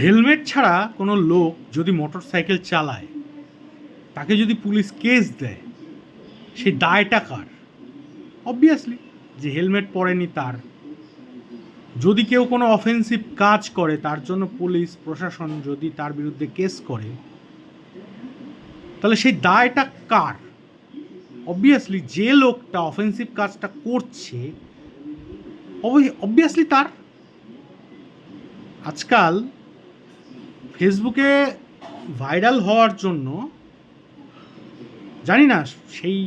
Helmet ছাড়া কোনো লোক যদি মোটর সাইকেল চালায়, তাকে যদি পুলিশ কেস দেয়, সেই দায়টা কার? অবভিয়াসলি যে হেলমেট পরেনি তার। যদি কেউ কোনো অফেন্সিভ কাজ করে, তার জন্য পুলিশ প্রশাসন যদি তার বিরুদ্ধে কেস করে, তাহলে সেই দায়টা কার? অবভিয়াসলি যে লোকটা অফেন্সিভ কাজটা করছে, অবভিয়াসলি তার। আজকাল ফেসবুকে ভাইরাল হওয়ার জন্য, জানি না সেই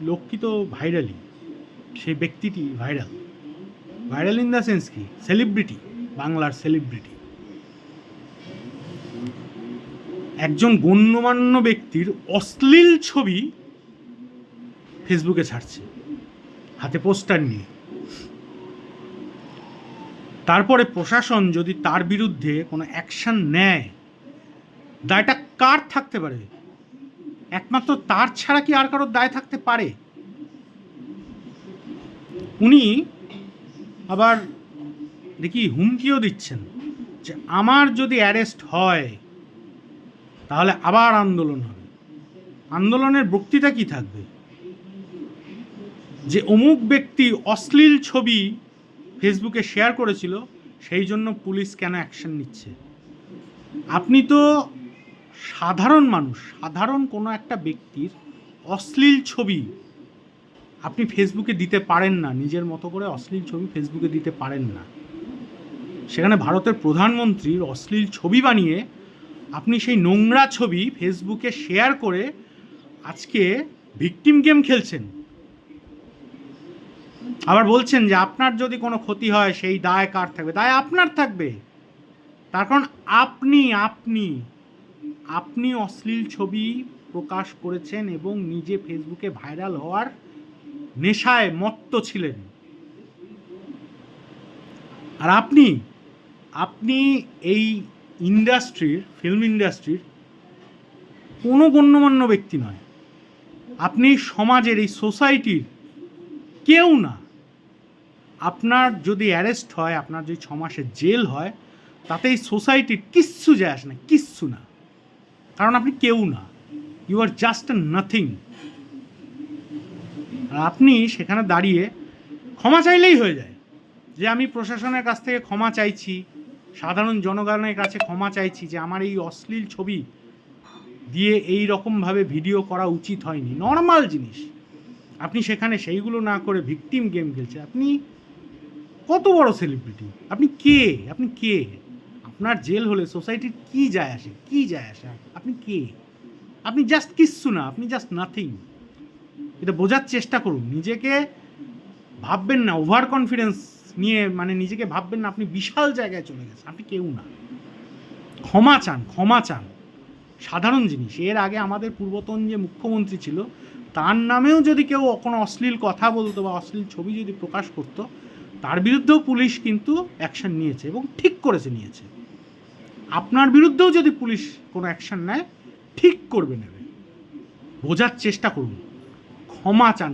লোকটি তো ভাইরালই, সেই ব্যক্তিটি ভাইরাল ইন দ্য সেন্স কি, সেলিব্রিটি, বাংলার সেলিব্রিটি। একজন গণ্যমান্য ব্যক্তির অশ্লীল ছবি ফেসবুকে ছাড়ছে, হাতে পোস্টার নিয়ে। তারপরে প্রশাসন যদি তার বিরুদ্ধে কোনো অ্যাকশন নেয়, দায়টা কার থাকতে পারে? একমাত্র তার ছাড়া কি আর কারোর দায় থাকতে পারে? উনি আবার দেখি হুমকিও দিচ্ছেন যে আমার যদি অ্যারেস্ট হয় তাহলে আবার আন্দোলন হবে। আন্দোলনের বক্তৃতা কি থাকবে? যে অমুক ব্যক্তি অশ্লীল ছবি ফেসবুকে শেয়ার করেছিল, সেই জন্য পুলিশ কেন অ্যাকশন নিচ্ছে? আপনি তো সাধারণ মানুষ, সাধারণ কোনো একটা ব্যক্তির অশ্লীল ছবি আপনি ফেসবুকে দিতে পারেন না, নিজের মতো করে অশ্লীল ছবি ফেসবুকে দিতে পারেন না। সেখানে ভারতের প্রধানমন্ত্রীর অশ্লীল ছবি বানিয়ে আপনি সেই নোংরা ছবি ফেসবুকে শেয়ার করে আজকে ভিকটিম গেম খেলছেন। আবার বলছেন যে আপনার যদি কোনো ক্ষতি হয় সেই দায় কার থাকবে? দায় আপনার থাকবে। তার কারণ আপনি অশ্লীল ছবি প্রকাশ করেছেন এবং নিজে ফেসবুকে ভাইরাল হওয়ার নেশায় মত্ত ছিলেন। আর আপনি এই ইন্ডাস্ট্রির, ফিল্ম ইন্ডাস্ট্রির কোনো গণ্যমান্য ব্যক্তি নয়। আপনি সমাজের, এই সোসাইটির কেউ না। আপনার যদি অ্যারেস্ট হয়, আপনার যদি 6 মাসের জেল হয়, তাতে এই সোসাইটির কিচ্ছু যায় আসে না, কিচ্ছু না। কারণ আপনি কেউ না, you are just a nothing. আর আপনি সেখানে দাঁড়িয়ে ক্ষমা চাইলেই হয়ে যায়, যে আমি প্রশাসনের কাছ থেকে ক্ষমা চাইছি, সাধারণ জনগণের কাছে ক্ষমা চাইছি যে আমার এই অশ্লীল ছবি দিয়ে এই রকমভাবে ভিডিও করা উচিত হয়নি। নর্মাল জিনিস। আপনি সেখানে সেইগুলো না করে ভিকটিম গেম খেলছে। আপনি কত বড় সেলিব্রিটি? আপনি কে? আপনার জেল হলে সোসাইটির কি যায় আসে? আপনি কে? আপনি জাস্ট কিচ্ছু না, আপনি জাস্ট নাথিং। এটা বোঝার চেষ্টা করুন। নিজেকে ভাববেন না ওভার কনফিডেন্স নিয়ে, মানে নিজেকে ভাববেন না আপনি বিশাল জায়গায় চলে গেছেন। আপনি কেউ না। ক্ষমা চান, সাধারণ জিনিস। এর আগে আমাদের পূর্বতন যে মুখ্যমন্ত্রী ছিল, তার নামেও যদি কেউ কোনো অশ্লীল কথা বলতো বা অশ্লীল ছবি যদি প্রকাশ করতো, তার বিরুদ্ধেও পুলিশ কিন্তু অ্যাকশন নিয়েছে এবং ঠিক করেছে, নিয়েছে। আপনার বিরুদ্ধেও যদি পুলিশ কোনো অ্যাকশন নেয়, ঠিক নেবে। বোঝার চেষ্টা করুন। ক্ষমা চান।